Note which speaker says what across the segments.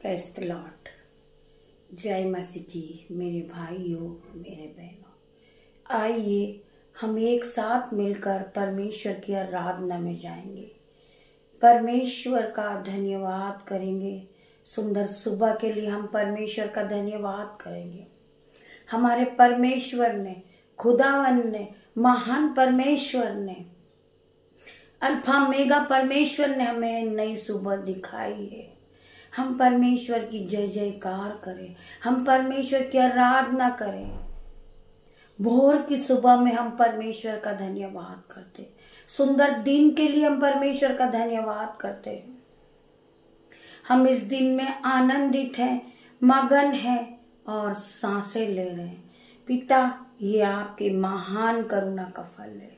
Speaker 1: Praise the Lord. जय मसीह की मेरे भाइयों मेरे बहनों, आइए हम एक साथ मिलकर परमेश्वर की आराधना में जाएंगे, परमेश्वर का धन्यवाद करेंगे। सुंदर सुबह के लिए हम परमेश्वर का धन्यवाद करेंगे। हमारे परमेश्वर ने, खुदावन ने, महान परमेश्वर ने, अल्फा मेगा परमेश्वर ने हमें नई सुबह दिखाई है। हम परमेश्वर की जय जयकार करें, हम परमेश्वर की आराधना करें। भोर की सुबह में हम परमेश्वर का धन्यवाद करते, सुंदर दिन के लिए हम परमेश्वर का धन्यवाद करते हैं। हम इस दिन में आनंदित हैं, मगन हैं और सांसें ले रहे हैं। पिता, ये आपके महान करुणा का फल है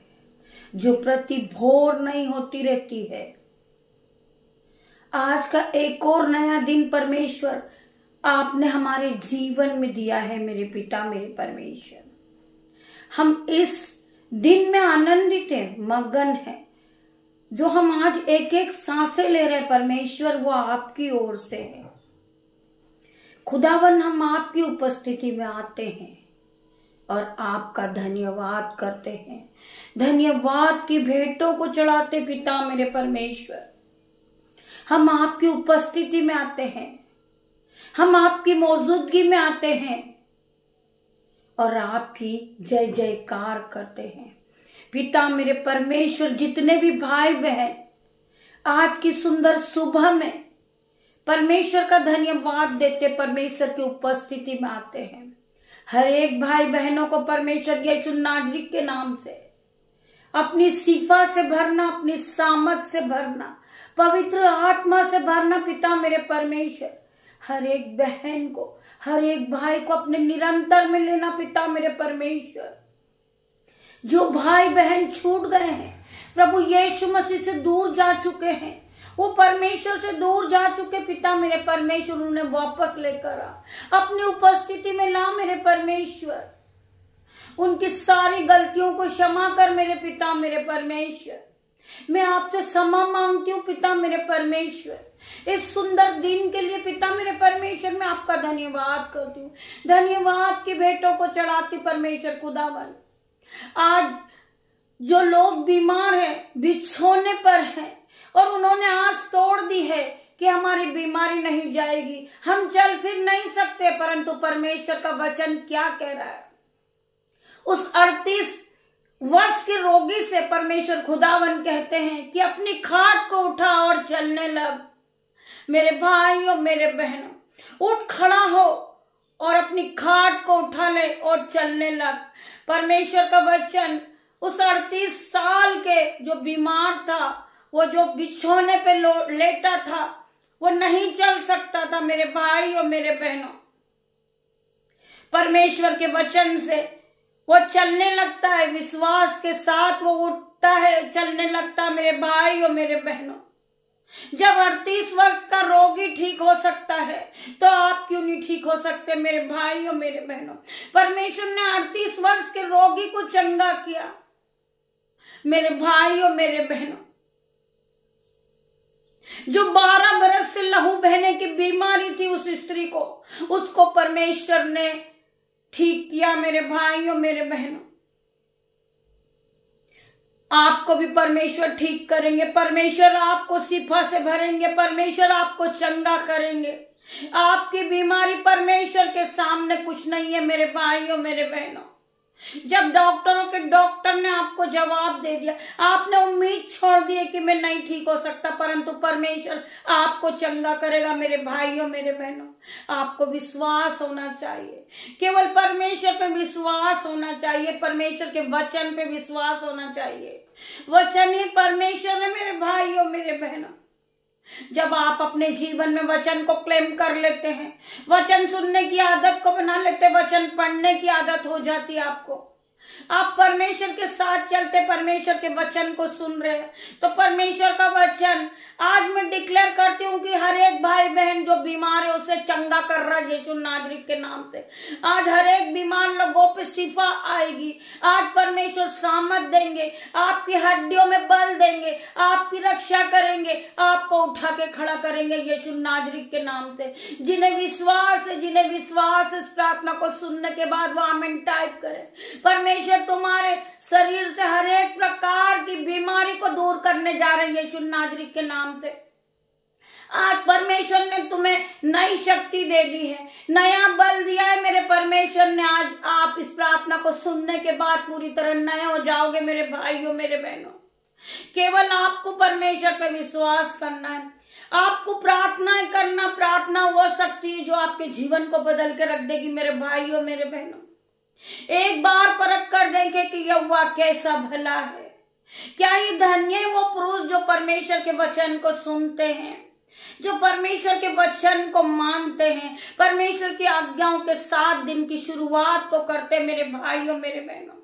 Speaker 1: जो प्रति भोर नहीं होती रहती है। आज का एक और नया दिन परमेश्वर आपने हमारे जीवन में दिया है। मेरे पिता, मेरे परमेश्वर, हम इस दिन में आनंदित हैं, मगन हैं। जो हम आज एक एक सांसें ले रहे हैं परमेश्वर, वो आपकी ओर से है। खुदावन, हम आपकी उपस्थिति में आते हैं और आपका धन्यवाद करते हैं, धन्यवाद की भेंटों को चढ़ाते। पिता मेरे परमेश्वर, हम आपकी उपस्थिति में आते हैं, हम आपकी मौजूदगी में आते हैं और आपकी जय जयकार करते हैं। पिता मेरे परमेश्वर, जितने भी भाई बहन आज की सुंदर सुबह में परमेश्वर का धन्यवाद देते, परमेश्वर की उपस्थिति में आते हैं, हर एक भाई बहनों को परमेश्वर यीशु नासरी के नाम से अपनी सिफा से भरना, अपनी सामर्थ से भरना, पवित्र आत्मा से भरना। पिता मेरे परमेश्वर, हर एक बहन को, हर एक भाई को अपने निरंतर में लेना। पिता मेरे परमेश्वर, जो भाई बहन छूट गए हैं, प्रभु यीशु मसीह से दूर जा चुके हैं, वो परमेश्वर से दूर जा चुके, पिता मेरे परमेश्वर, उन्हें वापस लेकर आ, अपनी उपस्थिति में ला। मेरे परमेश्वर, उनकी सारी गलतियों को क्षमा कर। मेरे पिता मेरे परमेश्वर, मैं आपसे क्षमा मांगती हूँ। पिता मेरे परमेश्वर, इस सुंदर दिन के लिए पिता मेरे परमेश्वर, मैं आपका धन्यवाद करती हूँ। धन्यवाद की भेंटों को चढ़ाती परमेश्वर खुदावन। आज जो लोग बीमार हैं, बिछोने पर हैं और उन्होंने आस तोड़ दी है कि हमारी बीमारी नहीं जाएगी, हम चल फिर नहीं सकते, परंतु परमेश्वर का वचन क्या कह रहा है? उस 38 वर्ष के रोगी से परमेश्वर खुदावन कहते हैं कि अपनी खाट को उठा और चलने लग। मेरे भाइयों मेरे बहनों, उठ खड़ा हो और अपनी खाट को उठा ले और चलने लग। परमेश्वर का वचन उस 38 साल के जो बीमार था, वो जो बिछोने पे लेटा था, वो नहीं चल सकता था। मेरे भाइयों मेरे बहनों, परमेश्वर के वचन से वो चलने लगता है, विश्वास के साथ वो उठता है, चलने लगता है। मेरे भाइयों मेरे बहनों, जब 38 वर्ष का रोगी ठीक हो सकता है, तो आप क्यों नहीं ठीक हो सकते? मेरे भाइयों मेरे बहनों, परमेश्वर ने 38 वर्ष के रोगी को चंगा किया। मेरे भाइयों मेरे बहनों, जो 12 बरस से लहू बहने की बीमारी थी उस स्त्री को, उसको परमेश्वर ने ठीक किया। मेरे भाइयों मेरे बहनों, आपको भी परमेश्वर ठीक करेंगे, परमेश्वर आपको शिफा से भरेंगे, परमेश्वर आपको चंगा करेंगे। आपकी बीमारी परमेश्वर के सामने कुछ नहीं है। मेरे भाइयों मेरे बहनों, जब डॉक्टरों के डॉक्टर ने आपको जवाब दे दिया, आपने उम्मीद छोड़ दी है कि मैं नहीं ठीक हो सकता, परंतु परमेश्वर आपको चंगा करेगा। मेरे भाइयों मेरे बहनों, आपको विश्वास होना चाहिए, केवल परमेश्वर पे विश्वास होना चाहिए, परमेश्वर के वचन पे विश्वास होना चाहिए। वचन ही परमेश्वर है। मेरे भाइयों मेरे बहनों, जब आप अपने जीवन में वचन को क्लेम कर लेते हैं, वचन सुनने की आदत को बना लेते, वचन पढ़ने की आदत हो जाती है आपको, आप परमेश्वर के साथ चलते, परमेश्वर के वचन को सुन रहे हैं, तो परमेश्वर का वचन आज मैं डिक्लेयर करती हूँ कि हर एक भाई बहन जो बीमार है उसे चंगा कर रहा है यीशु नाजरीक के नाम से। आज हर एक बीमार लोगों पे शिफा आएगी। आज परमेश्वर सामर्थ देंगे, आपकी हड्डियों में बल देंगे, आपकी रक्षा करेंगे, आपको उठा के खड़ा करेंगे यीशु नाजरीक के नाम से। जिन्हें विश्वास है, जिन्हें विश्वास इस प्रार्थना को सुनने के बाद वो आमीन टाइप करें। परमेश्वर तुम्हारे शरीर से हर एक प्रकार की बीमारी को दूर करने जा रहे हैं यीशु नाजरीक के नाम से। आज परमेश्वर ने तुम्हें नई शक्ति दे दी है, नया बल दिया है मेरे परमेश्वर ने। आज आप इस प्रार्थना को सुनने के बाद पूरी तरह नए हो जाओगे मेरे भाइयों, मेरे बहनों। केवल आपको परमेश्वर पे विश्वास करना है, आपको प्रार्थनाएं करना। प्रार्थना वो शक्ति है जो आपके जीवन को बदल के रख देगी मेरे भाइयों, मेरे बहनों। एक बार परख कर देखें कि यहोवा कैसा भला है। क्या ये धन्य है वो पुरुष जो परमेश्वर के वचन को सुनते हैं, जो परमेश्वर के वचन को मानते हैं, परमेश्वर की आज्ञाओं के साथ दिन की शुरुआत को करते हैं मेरे भाइयों, मेरे बहनों।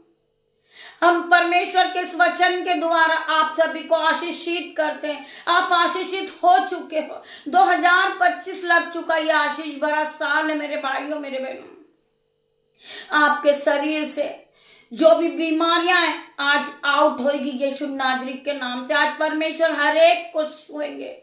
Speaker 1: हम परमेश्वर के इस वचन के द्वारा आप सभी को आशीषित करते हैं। आप आशीषित हो चुके हो। 2025 लग चुका, ये आशीष भरा साल है मेरे भाइयों, मेरे बहनों। आपके शरीर से जो भी बीमारियां हैं आज आउट होगी यीशु नाजरीक के नाम से। आज परमेश्वर हर एक को छुएंगे,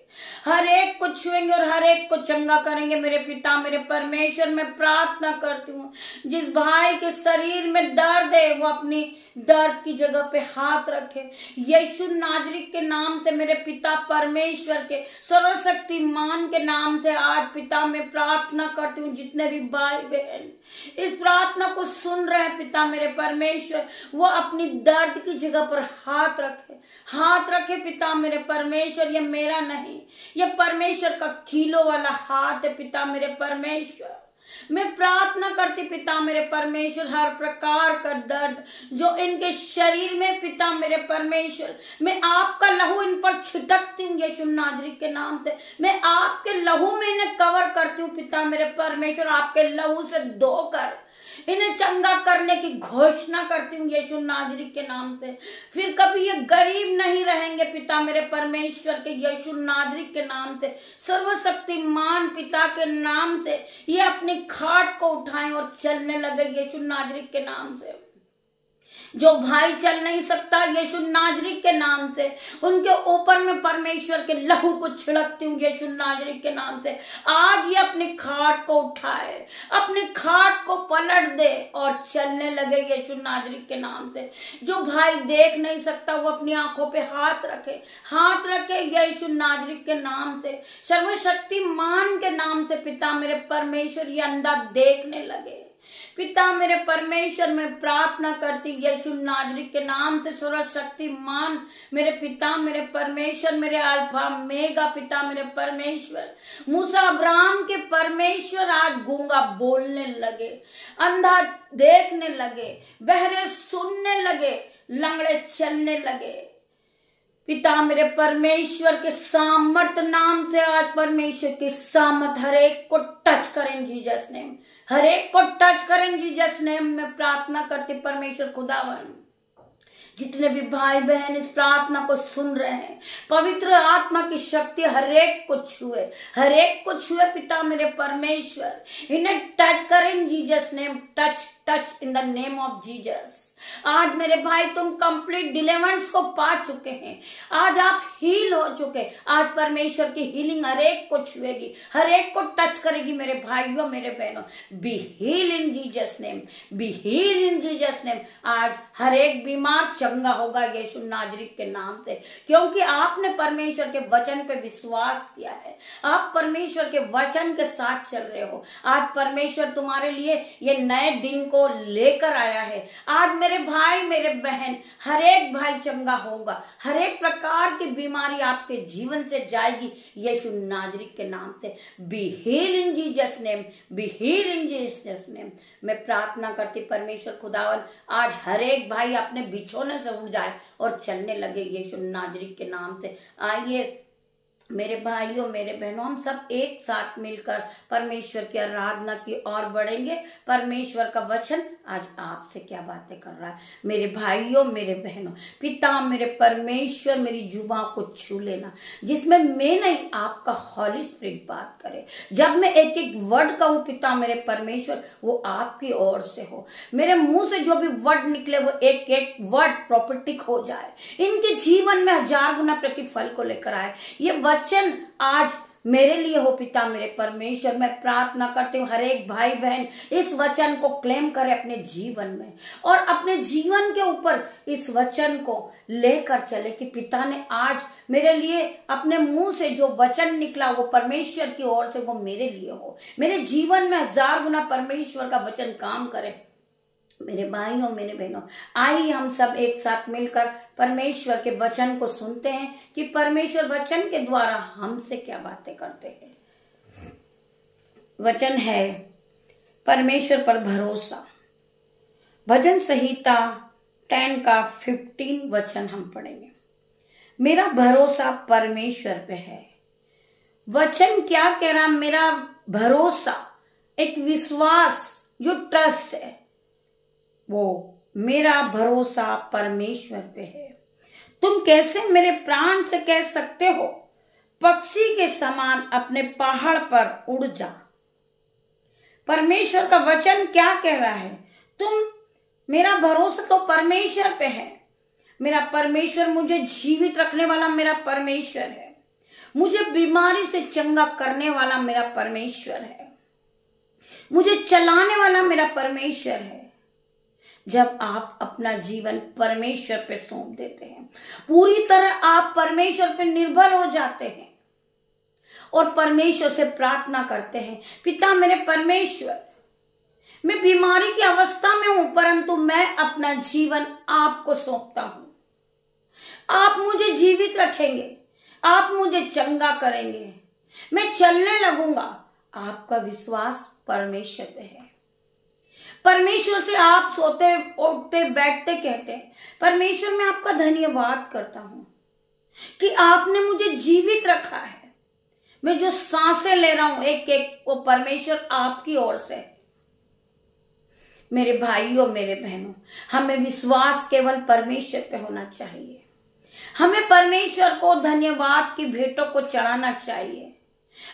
Speaker 1: हर एक को छुएंगे और हर एक को चंगा करेंगे मेरे पिता, मेरे परमेश्वर। मैं प्रार्थना करती हूँ जिस भाई के शरीर में दर्द है वो अपनी दर्द की जगह पे हाथ रखे यीशु नाजरीक के नाम से। मेरे पिता परमेश्वर के सर्वशक्तिमान के नाम से आज पिता मैं प्रार्थना करती हूँ जितने भी भाई बहन इस प्रार्थना को सुन रहे हैं पिता मेरे परमेश्वर, वो अपनी दर्द की जगह पर हाथ रखे, हाथ रखे पिता मेरे परमेश्वर। ये मेरा नहीं, ये परमेश्वर का खीलों वाला हाथ है पिता मेरे परमेश्वर। मैं प्रार्थना करती पिता मेरे परमेश्वर हर प्रकार का दर्द जो इनके शरीर में पिता मेरे परमेश्वर, मैं आपका लहू इन पर छिटकती हूँ यीशु नाजरीक के नाम से। मैं आपके लहू में इन्हें कवर करती हूँ पिता मेरे परमेश्वर। आपके लहू से धोकर इन्हें चंगा करने की घोषणा करती हूँ यीशु नाजरीक के नाम से। फिर कभी ये गरीब नहीं रहेंगे पिता मेरे परमेश्वर के यीशु नाजरीक के नाम से। सर्वशक्तिमान पिता के नाम से ये अपनी खाट को उठाएं और चलने लगे यीशु नाजरीक के नाम से। जो भाई चल नहीं सकता यीशु नाजरीक के नाम से, उनके ऊपर में परमेश्वर के लहू को छिड़कती हूँ यीशु नाजरीक के नाम से। आज ये अपनी खाट को उठाए, अपनी खाट को पलट दे और चलने लगे यीशु नाजरीक के नाम से। जो भाई देख नहीं सकता वो अपनी आंखों पे हाथ रखे, हाथ रखे यीशु नाजरीक के नाम से, सर्वशक्तिमान के नाम से पिता मेरे परमेश्वर। ये अंधा देखने लगे पिता मेरे परमेश्वर। मैं प्रार्थना करती यीशु नाजरीक के नाम से सर्वशक्तिमान मेरे पिता मेरे परमेश्वर, मेरे अल्फा मेगा पिता मेरे परमेश्वर। मूसा अब्राहम के परमेश्वर आज गूंगा बोलने लगे, अंधा देखने लगे, बहरे सुनने लगे, लंगड़े चलने लगे पिता मेरे परमेश्वर के सामर्थ नाम से। आज परमेश्वर की सामर्थ हर एक को टच करें जीसस नेम, हर एक को टच करें जीसस नेम। मैं प्रार्थना करती परमेश्वर खुदावन जितने भी भाई बहन इस प्रार्थना को सुन रहे हैं, पवित्र आत्मा की शक्ति हर एक को छुए, हर एक को छुए पिता मेरे परमेश्वर। इन्हें टच करें Jesus name, touch touch in the name of Jesus. आज मेरे भाई तुम कंप्लीट डिलीवरेंस को पा चुके हैं, आज आप हील हो चुके। आज परमेश्वर की हीलिंग हर एक को छुएगी, हर एक को टच करेगी मेरे भाइयों, मेरे बहनों। Be heal in Jesus name, be heal in Jesus name. आज हर एक बीमार चंगा होगा यीशु नाजरीक के नाम से, क्योंकि आपने परमेश्वर के वचन पे विश्वास किया है, आप परमेश्वर के वचन के साथ चल रहे हो। आज परमेश्वर तुम्हारे लिए ये नए दिन को लेकर आया है। आज मेरे भाई मेरे बहन हर एक भाई चंगा होगा, हर एक प्रकार की बीमारी आपके जीवन से जाएगी यीशु नाजरीक के नाम से। Be heal in Jesus name, be heal in Jesus name. मैं प्रार्थना करती परमेश्वर खुदावन आज हर एक भाई अपने बिछोने से उठ जाए और चलने लगे यीशु नाजरीक के नाम से। आइए मेरे भाइयों मेरे बहनों, हम सब एक साथ मिलकर परमेश्वर की आराधना की ओर बढ़ेंगे। परमेश्वर का वचन आज आपसे क्या बातें कर रहा है मेरे भाइयों मेरे बहनों। पिता मेरे परमेश्वर मेरी जुबां को छू लेना, जिसमें मैं नहीं आपका हॉली स्पिरिट बात करे। जब मैं एक एक वर्ड कहूं पिता मेरे परमेश्वर, वो आपकी ओर से हो। मेरे मुंह से जो भी वर्ड निकले वो एक एक वर्ड प्रॉपर्टिक हो जाए, इनके जीवन में 1000 गुना प्रतिफल को लेकर आए। ये वचन आज मेरे लिए हो पिता मेरे परमेश्वर। मैं प्रार्थना करती हूँ हर एक भाई बहन इस वचन को क्लेम करे अपने जीवन में, और अपने जीवन के ऊपर इस वचन को लेकर चले कि पिता ने आज मेरे लिए अपने मुंह से जो वचन निकला वो परमेश्वर की ओर से, वो मेरे लिए हो। मेरे जीवन में 1000 गुना परमेश्वर का वचन काम करे। मेरे भाइयों मेरे बहनों, आइए हम सब एक साथ मिलकर परमेश्वर के वचन को सुनते हैं कि परमेश्वर वचन के द्वारा हमसे क्या बातें करते हैं। वचन है परमेश्वर पर भरोसा। भजन संहिता 10 का 15 वचन हम पढ़ेंगे। मेरा भरोसा परमेश्वर पे है। वचन क्या कह रहा? मेरा भरोसा, एक विश्वास, जो ट्रस्ट है, वो मेरा भरोसा परमेश्वर पे है। तुम कैसे मेरे प्राण से कह सकते हो, पक्षी के समान अपने पहाड़ पर उड़ जा। परमेश्वर का वचन क्या कह रहा है? मेरा भरोसा तो परमेश्वर पे है। मेरा परमेश्वर मुझे जीवित रखने वाला मेरा परमेश्वर है। मुझे बीमारी से चंगा करने वाला मेरा परमेश्वर है। मुझे चलाने वाला मेरा परमेश्वर है। जब आप अपना जीवन परमेश्वर पे सौंप देते हैं, पूरी तरह आप परमेश्वर पे निर्भर हो जाते हैं और परमेश्वर से प्रार्थना करते हैं, पिता मेरे परमेश्वर, मैं बीमारी की अवस्था में हूं, परंतु मैं अपना जीवन आपको सौंपता हूं। आप मुझे जीवित रखेंगे, आप मुझे चंगा करेंगे, मैं चलने लगूंगा। आपका विश्वास परमेश्वर पे है। परमेश्वर से आप सोते उठते बैठते कहते हैं, परमेश्वर मैं आपका धन्यवाद करता हूं कि आपने मुझे जीवित रखा है। मैं जो सांसें ले रहा हूं एक एक, वो परमेश्वर आपकी ओर से। मेरे भाइयों मेरे बहनों, हमें विश्वास केवल परमेश्वर पे होना चाहिए। हमें परमेश्वर को धन्यवाद की भेंटों को चढ़ाना चाहिए।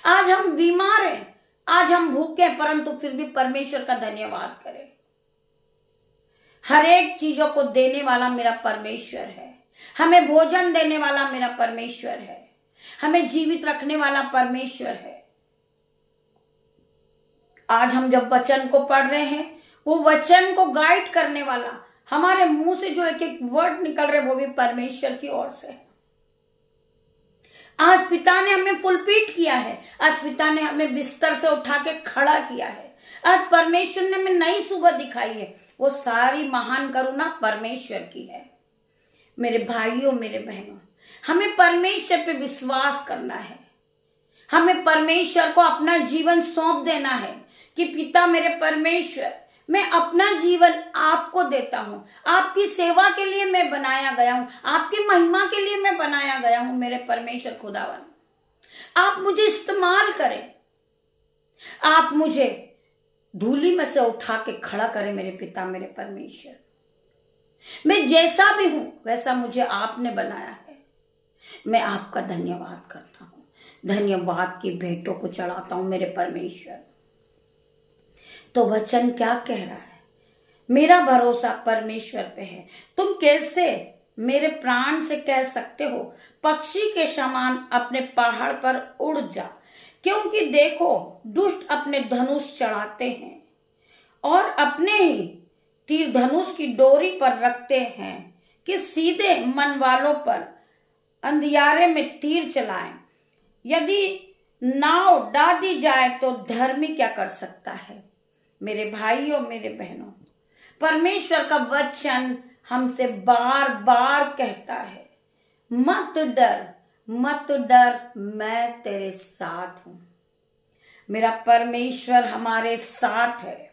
Speaker 1: आज हम बीमार हैं, आज हम भूखे, परंतु फिर भी परमेश्वर का धन्यवाद करें। हर एक चीजों को देने वाला मेरा परमेश्वर है। हमें भोजन देने वाला मेरा परमेश्वर है। हमें जीवित रखने वाला परमेश्वर है। आज हम जब वचन को पढ़ रहे हैं, वो वचन को गाइड करने वाला, हमारे मुंह से जो एक एक वर्ड निकल रहे वो भी परमेश्वर की ओर से है। आज पिता ने हमें फुलपीट किया है। आज पिता ने हमें बिस्तर से उठा के खड़ा किया है। आज परमेश्वर ने हमें नई सुबह दिखाई है। वो सारी महान करुणा परमेश्वर की है। मेरे भाइयों मेरे बहनों, हमें परमेश्वर पे विश्वास करना है। हमें परमेश्वर को अपना जीवन सौंप देना है कि पिता मेरे परमेश्वर, मैं अपना जीवन आपको देता हूं। आपकी सेवा के लिए मैं बनाया गया हूं, आपकी महिमा के लिए मैं बनाया गया हूं। मेरे परमेश्वर खुदावन, आप मुझे इस्तेमाल करें, आप मुझे धूली में से उठा के खड़ा करें। मेरे पिता मेरे परमेश्वर, मैं जैसा भी हूं वैसा मुझे आपने बनाया है। मैं आपका धन्यवाद करता हूं, धन्यवाद की भेंटों को चढ़ाता हूं मेरे परमेश्वर। तो वचन क्या कह रहा है? मेरा भरोसा परमेश्वर पे है। तुम कैसे मेरे प्राण से कह सकते हो, पक्षी के समान अपने पहाड़ पर उड़ जा। क्योंकि देखो, दुष्ट अपने धनुष चढ़ाते हैं और अपने ही तीर धनुष की डोरी पर रखते हैं कि सीधे मन वालों पर अंधियारे में तीर चलाएं। यदि नाव डाल दी जाए तो धर्मी क्या कर सकता है? मेरे भाइयों मेरे बहनों, परमेश्वर का वचन हमसे बार बार कहता है, मत डर मत डर, मैं तेरे साथ हूं। मेरा परमेश्वर हमारे साथ है।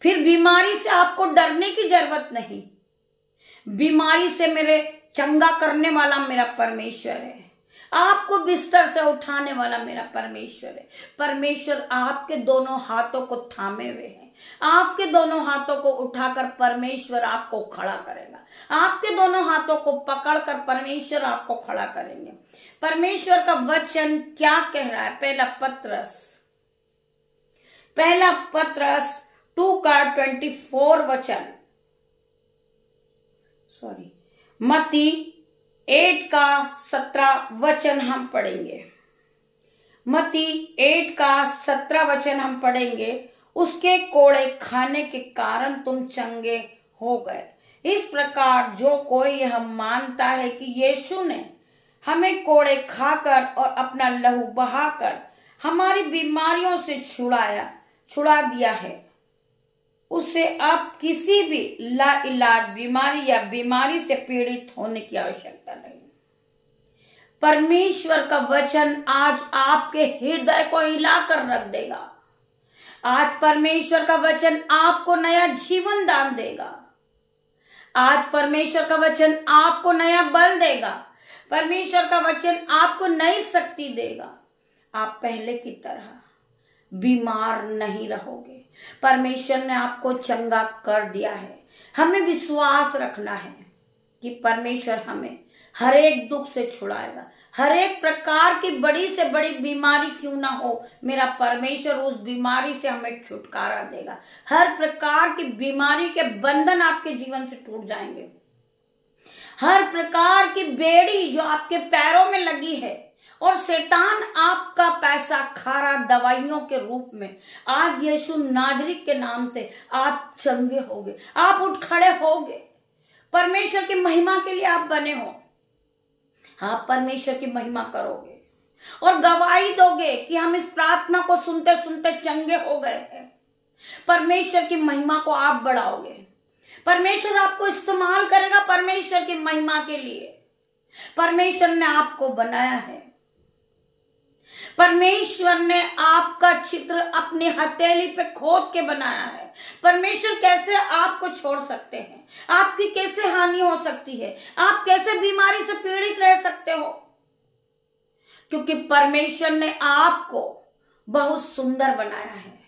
Speaker 1: फिर बीमारी से आपको डरने की जरूरत नहीं। बीमारी से मेरे चंगा करने वाला मेरा परमेश्वर है। आपको बिस्तर से उठाने वाला मेरा परमेश्वर है। परमेश्वर आपके दोनों हाथों को थामे हुए हैं। आपके दोनों हाथों को उठाकर परमेश्वर आपको खड़ा करेगा। आपके दोनों हाथों को पकड़कर परमेश्वर आपको खड़ा करेंगे। परमेश्वर का वचन क्या कह रहा है? पहला पत्रस 2 का 24 वचन, मत्ती 8 का 17 वचन हम पढ़ेंगे। मत्ती 8 का 17 वचन हम पढ़ेंगे। उसके कोड़े खाने के कारण तुम चंगे हो गए। इस प्रकार जो कोई यह मानता है कि यीशु ने हमें कोड़े खाकर और अपना लहू बहाकर हमारी बीमारियों से छुड़ा दिया है, उसे अब किसी भी लाइलाज बीमारी या बीमारी से पीड़ित होने की आवश्यकता नहीं। परमेश्वर का वचन आज आपके हृदय को हिलाकर रख देगा। आज परमेश्वर का वचन आपको नया जीवन दान देगा। आज परमेश्वर का वचन आपको नया बल देगा। परमेश्वर का वचन आपको नई शक्ति देगा। आप पहले की तरह बीमार नहीं रहोगे। परमेश्वर ने आपको चंगा कर दिया है। हमें विश्वास रखना है कि परमेश्वर हमें हर एक दुख से छुड़ाएगा। हर एक प्रकार की बड़ी से बड़ी बीमारी क्यों ना हो, मेरा परमेश्वर उस बीमारी से हमें छुटकारा देगा। हर प्रकार की बीमारी के बंधन आपके जीवन से टूट जाएंगे। हर प्रकार की बेड़ी जो आपके पैरों में लगी है और शैतान आपका पैसा खा रहा दवाइयों के रूप में, आज यीशु नाजरी के नाम से आप चंगे होगे। आप उठ खड़े होगे। परमेश्वर की महिमा के लिए आप बने हो। आप परमेश्वर की महिमा करोगे और गवाही दोगे कि हम इस प्रार्थना को सुनते सुनते चंगे हो गए हैं। परमेश्वर की महिमा को आप बढ़ाओगे। परमेश्वर आपको इस्तेमाल करेगा परमेश्वर की महिमा के लिए। परमेश्वर ने आपको बनाया है। परमेश्वर ने आपका चित्र अपनी हथेली पे खोद के बनाया है। परमेश्वर कैसे आपको छोड़ सकते हैं? आपकी कैसे हानि हो सकती है? आप कैसे बीमारी से पीड़ित रह सकते हो? क्योंकि परमेश्वर ने आपको बहुत सुंदर बनाया है।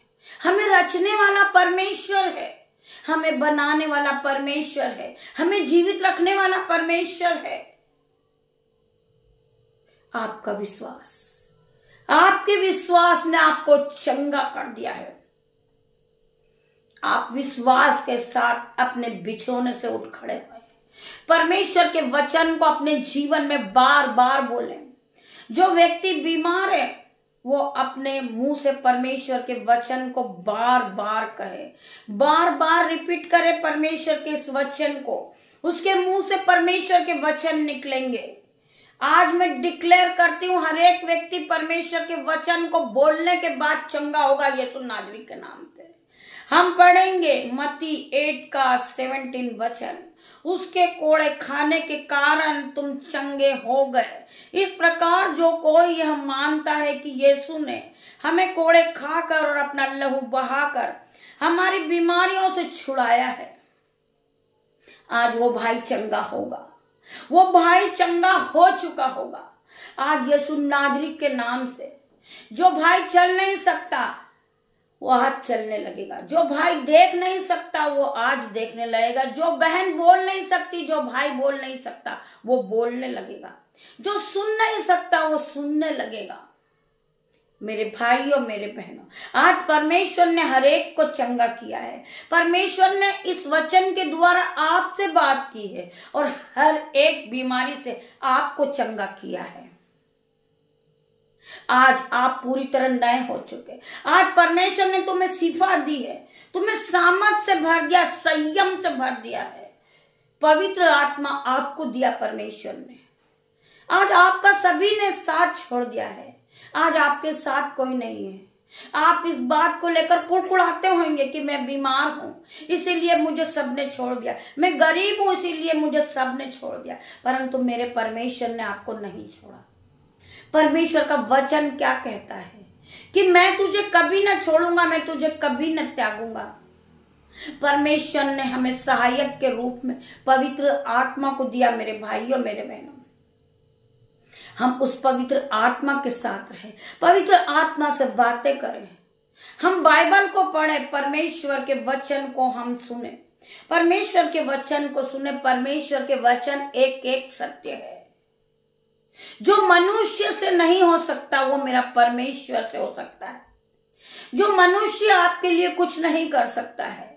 Speaker 1: हमें रचने वाला परमेश्वर है। हमें बनाने वाला परमेश्वर है। हमें जीवित रखने वाला परमेश्वर है। आपका विश्वास, आपके विश्वास ने आपको चंगा कर दिया है। आप विश्वास के साथ अपने बिछोने से उठ खड़े हुए। परमेश्वर के वचन को अपने जीवन में बार बार बोलें। जो व्यक्ति बीमार है वो अपने मुंह से परमेश्वर के वचन को बार बार कहे, बार बार रिपीट करे परमेश्वर के इस वचन को। उसके मुंह से परमेश्वर के वचन निकलेंगे। आज मैं डिक्लेयर करती हूं, हर एक व्यक्ति परमेश्वर के वचन को बोलने के बाद चंगा होगा यीशु नाजरी के नाम से। हम पढ़ेंगे मत्ती 8 का 17 वचन। उसके कोड़े खाने के कारण तुम चंगे हो गए। इस प्रकार जो कोई यह मानता है कि यीशु ने हमें कोड़े खाकर और अपना लहू बहाकर हमारी बीमारियों से छुड़ाया है, आज वो भाई चंगा होगा। वो भाई चंगा हो चुका होगा आज यीशु नाजरी के नाम से। जो भाई चल नहीं सकता वो आज चलने लगेगा। जो भाई देख नहीं सकता वो आज देखने लगेगा। जो बहन बोल नहीं सकती, जो भाई बोल नहीं सकता वो बोलने लगेगा। जो सुन नहीं सकता वो सुनने लगेगा। मेरे भाइयों, मेरे बहनों, आज परमेश्वर ने हर एक को चंगा किया है। परमेश्वर ने इस वचन के द्वारा आपसे बात की है और हर एक बीमारी से आपको चंगा किया है। आज आप पूरी तरह नए हो चुके। आज परमेश्वर ने तुम्हें शिफा दी है, तुम्हें सामर्थ से भर दिया, संयम से भर दिया है। पवित्र आत्मा आपको दिया परमेश्वर ने। आज आपका सभी ने साथ छोड़ दिया है। आज आपके साथ कोई नहीं है। आप इस बात को लेकर कुड़कुड़ाते होंगे कि मैं बीमार हूं इसीलिए मुझे सबने छोड़ दिया, मैं गरीब हूं इसीलिए मुझे सबने छोड़ दिया। परंतु मेरे परमेश्वर ने आपको नहीं छोड़ा। परमेश्वर का वचन क्या कहता है कि मैं तुझे कभी न छोड़ूंगा, मैं तुझे कभी न त्यागूंगा। परमेश्वर ने हमें सहायक के रूप में पवित्र आत्मा को दिया। मेरे भाइयों, मेरे बहनों, हम उस पवित्र आत्मा के साथ रहें, पवित्र आत्मा से बातें करें, हम बाइबल को पढ़ें, परमेश्वर के वचन को हम सुने, परमेश्वर के वचन को सुने। परमेश्वर के वचन एक एक सत्य है। जो मनुष्य से नहीं हो सकता वो मेरा परमेश्वर से हो सकता है। जो मनुष्य आपके लिए कुछ नहीं कर सकता है,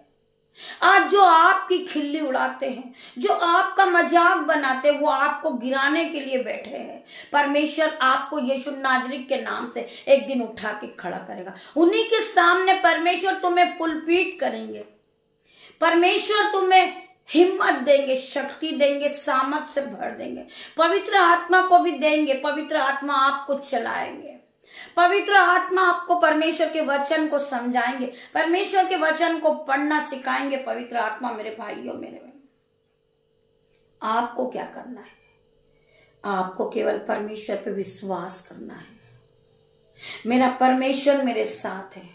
Speaker 1: आज जो आपकी खिल्ली उड़ाते हैं, जो आपका मजाक बनाते हैं, वो आपको गिराने के लिए बैठे हैं। परमेश्वर आपको यीशु नाजरी के नाम से एक दिन उठा के खड़ा करेगा। उन्हीं के सामने परमेश्वर तुम्हें फुलपीट करेंगे, परमेश्वर तुम्हें हिम्मत देंगे, शक्ति देंगे, सामर्थ से भर देंगे, पवित्र आत्मा को भी देंगे। पवित्र आत्मा आपको चलाएंगे, पवित्र आत्मा आपको परमेश्वर के वचन को समझाएंगे, परमेश्वर के वचन को पढ़ना सिखाएंगे। पवित्र आत्मा मेरे भाइयों मेरे बहनों, आपको क्या करना है? आपको केवल परमेश्वर पे विश्वास करना है। मेरा परमेश्वर मेरे साथ है।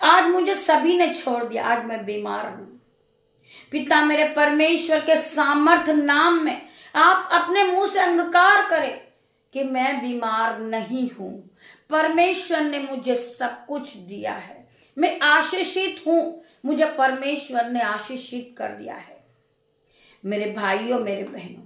Speaker 1: आज मुझे सभी ने छोड़ दिया, आज मैं बीमार हूं। पिता मेरे परमेश्वर के सामर्थ नाम में आप अपने मुंह से अंगीकार करें कि मैं बीमार नहीं हूं। परमेश्वर ने मुझे सब कुछ दिया है, मैं आशीषित हूं, मुझे परमेश्वर ने आशीषित कर दिया है। मेरे भाइयों मेरे बहनों,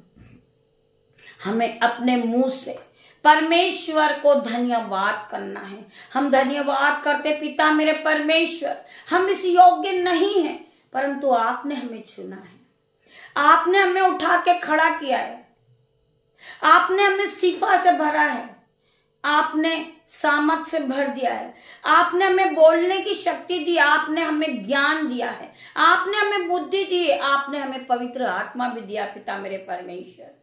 Speaker 1: हमें अपने मुंह से परमेश्वर को धन्यवाद करना है। हम धन्यवाद करते, पिता मेरे परमेश्वर, हम इस योग्य नहीं हैं, परंतु आपने हमें चुना है, आपने हमें उठा के खड़ा किया है, आपने हमें शिफा से भरा है, आपने सामर्थ से भर दिया है, आपने हमें बोलने की शक्ति दी, आपने हमें ज्ञान दिया है, आपने हमें बुद्धि दी है, आपने हमें पवित्र आत्मा भी दिया। पिता मेरे परमेश्वर,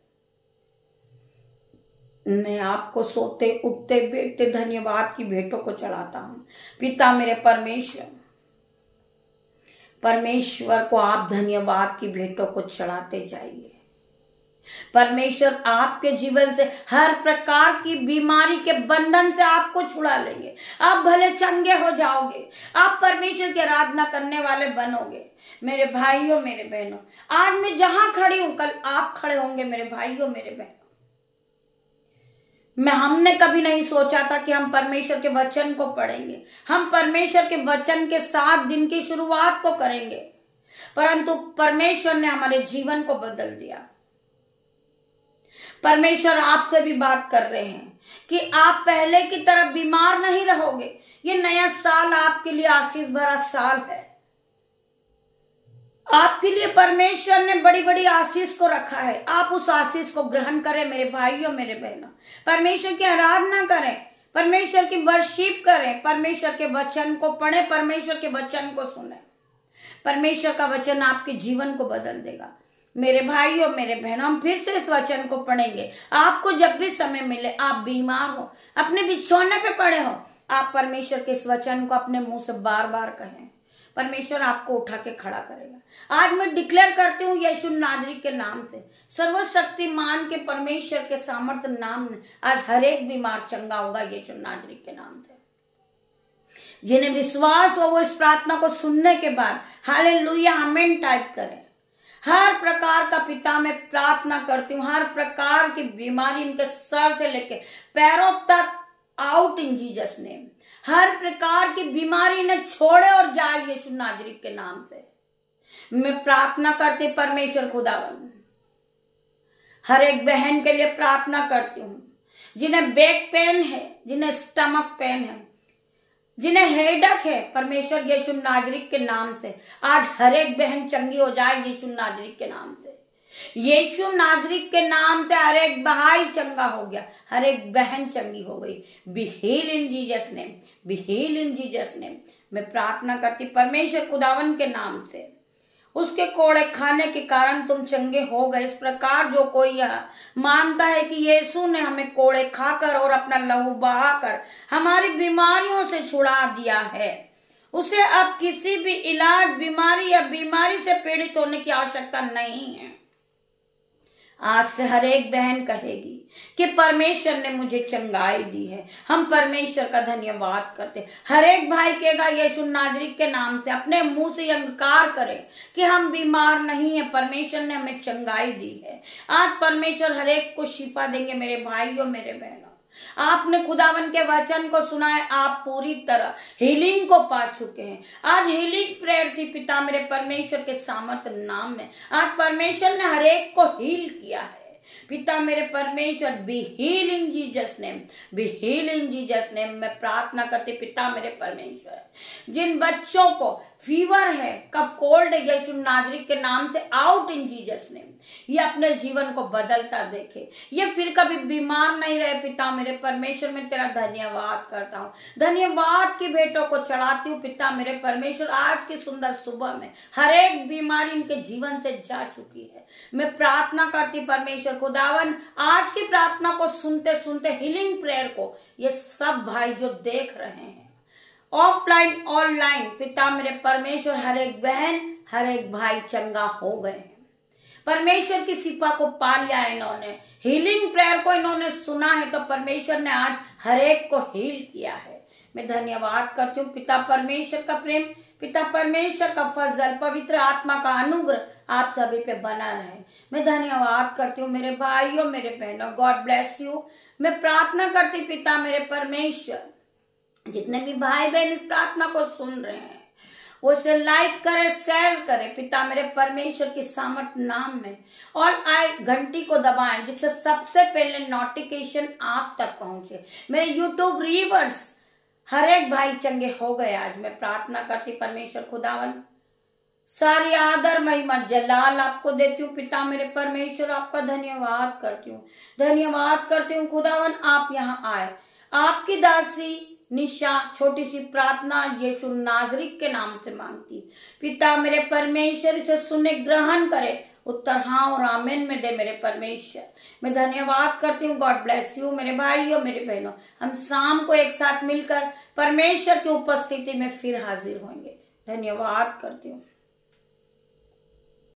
Speaker 1: मैं आपको सोते उठते बैठते धन्यवाद की भेंटों को चढ़ाता हूं। पिता मेरे परमेश्वर, परमेश्वर को आप धन्यवाद की भेंटों को चढ़ाते जाइए। परमेश्वर आपके जीवन से हर प्रकार की बीमारी के बंधन से आपको छुड़ा लेंगे। आप भले चंगे हो जाओगे, आप परमेश्वर की आराधना करने वाले बनोगे। मेरे भाइयों मेरे बहनों, आज मैं जहां खड़ी हूं, कल आप खड़े होंगे। मेरे भाइयों मेरे बहनों, हमने कभी नहीं सोचा था कि हम परमेश्वर के वचन को पढ़ेंगे, हम परमेश्वर के वचन के साथ दिन की शुरुआत को करेंगे, परंतु परमेश्वर ने हमारे जीवन को बदल दिया। परमेश्वर आपसे भी बात कर रहे हैं कि आप पहले की तरह बीमार नहीं रहोगे। ये नया साल आपके लिए आशीष भरा साल है। आपके लिए परमेश्वर ने बड़ी बड़ी आशीष को रखा है। आप उस आशीष को ग्रहण करें। मेरे भाइयों मेरे बहनों, परमेश्वर की आराधना करें, परमेश्वर की वर्शिप करें, परमेश्वर के वचन को पढ़ें, परमेश्वर के वचन को सुनें। परमेश्वर का वचन आपके जीवन को बदल देगा। मेरे भाइयों मेरे बहनों, हम फिर से इस वचन को पढ़ेंगे। आपको जब भी समय मिले, आप बीमार हो, अपने बिछौने पे पड़े हो, आप परमेश्वर के इस वचन को अपने मुंह से बार बार कहें। परमेश्वर आपको उठा के खड़ा करेगा। आज मैं डिक्लेयर करती हूँ यीशु नाजरी के नाम से, सर्वशक्तिमान के परमेश्वर के सामर्थ नाम में, आज हर एक बीमार चंगा होगा यीशु नाजरी के नाम से। जिन्हें विश्वास हो वो इस प्रार्थना को सुनने के बाद हालेलुया आमीन टाइप करें। हर प्रकार का पिता मैं प्रार्थना करती हूँ, हर प्रकार की बीमारी इनके सर से लेके पैरों तक आउट इन जीसस नेम। हर प्रकार की बीमारी ने छोड़े और जाए यीशु नाजरी के नाम से। मैं प्रार्थना करती परमेश्वर खुदावन, हर एक बहन के लिए प्रार्थना करती हूँ जिन्हें बैक पेन है, जिन्हें स्टमक पेन है, जिन्हें हेडक है। परमेश्वर यीशु नाजरी के नाम से आज हर एक बहन चंगी हो जाए यीशु नाजरी के नाम से। यीशु नाजरी के नाम से हर एक भाई चंगा हो गया, हर एक बहन चंगी हो गई। Be heal in Jesus name, be heal in Jesus name. मैं प्रार्थना करती परमेश्वर खुदावन के नाम से, उसके कोड़े खाने के कारण तुम चंगे हो गए। इस प्रकार जो कोई यह मानता है कि यीशु ने हमें कोड़े खाकर और अपना लहू बहाकर हमारी बीमारियों से छुड़ा दिया है, उसे अब किसी भी इलाज, बीमारी या बीमारी से पीड़ित होने की आवश्यकता नहीं है। आज से हर एक बहन कहेगी कि परमेश्वर ने मुझे चंगाई दी है। हम परमेश्वर का धन्यवाद करते हैं। हर एक भाई कहेगा यीशु नाजरीक के नाम से, अपने मुंह से अंगीकार करें कि हम बीमार नहीं है, परमेश्वर ने हमें चंगाई दी है। आज परमेश्वर हर एक को शिफा देंगे। मेरे भाइयों, मेरे बहनों, आपने खुदावन के वचन को सुना है, आप पूरी तरह हीलिंग को पा चुके हैं। आज हीलिंग प्रेयर थी पिता मेरे परमेश्वर के सामर्थ नाम में। आज परमेश्वर ने हर एक को हील किया है। पिता मेरे परमेश्वर, be heal in Jesus name, be heal in Jesus name. मैं प्रार्थना करती पिता मेरे परमेश्वर, जिन बच्चों को फीवर है, कफ कोल्ड है, यीशु नाजरीक के नाम से आउट इन जीसस नेम, ये अपने जीवन को बदलता देखे, ये फिर कभी बीमार नहीं रहे। पिता मेरे परमेश्वर, मैं तेरा धन्यवाद करता हूँ, धन्यवाद की भेंटों को चढ़ाती हूँ। पिता मेरे परमेश्वर, आज की सुंदर सुबह में हर एक बीमारी इनके जीवन से जा चुकी है। मैं प्रार्थना करती परमेश्वर खुदावन, आज की प्रार्थना को सुनते सुनते हीलिंग प्रेयर को ये सब भाई जो देख रहे हैं ऑफलाइन ऑनलाइन, पिता मेरे परमेश्वर, हर एक बहन हर एक भाई चंगा हो गए हैं। परमेश्वर की सिपा को पा लिया है इन्होंने, हीलिंग प्रेयर को इन्होंने सुना है, तो परमेश्वर ने आज हर एक को हील किया है। मैं धन्यवाद करती हूँ पिता परमेश्वर का प्रेम, पिता परमेश्वर का फजल, पवित्र आत्मा का अनुग्रह आप सभी पे बना रहे। मैं धन्यवाद करती हूँ मेरे भाइयों, मेरे बहनों, गॉड ब्लेस यू। मैं प्रार्थना करती पिता मेरे परमेश्वर, जितने भी भाई बहन इस प्रार्थना को सुन रहे हैं वो इसे लाइक करे, शेयर करे पिता मेरे परमेश्वर की सामर्थ नाम में, और घंटी को दबाएं जिससे सबसे पहले नोटिफिकेशन आप तक पहुंचे। मेरे यूट्यूब रीवर्स हर एक भाई चंगे हो गए। आज मैं प्रार्थना करती परमेश्वर खुदावन, सारी आदर महिमा जलाल आपको देती हूँ पिता मेरे परमेश्वर, आपका धन्यवाद करती हूँ, धन्यवाद करती हूँ खुदावन, आप यहाँ आए। आपकी दासी निशा छोटी सी प्रार्थना यीशु नाजरीक के नाम से मांगती, पिता मेरे परमेश्वर इसे सुने, ग्रहण करे, उत्तर हाँ और आमीन में दे मेरे परमेश्वर। मैं धन्यवाद करती हूँ। गॉड ब्लेस यू मेरे भाइयों, मेरे बहनों। हम शाम को एक साथ मिलकर परमेश्वर की उपस्थिति में फिर हाजिर होंगे। धन्यवाद करती हूँ।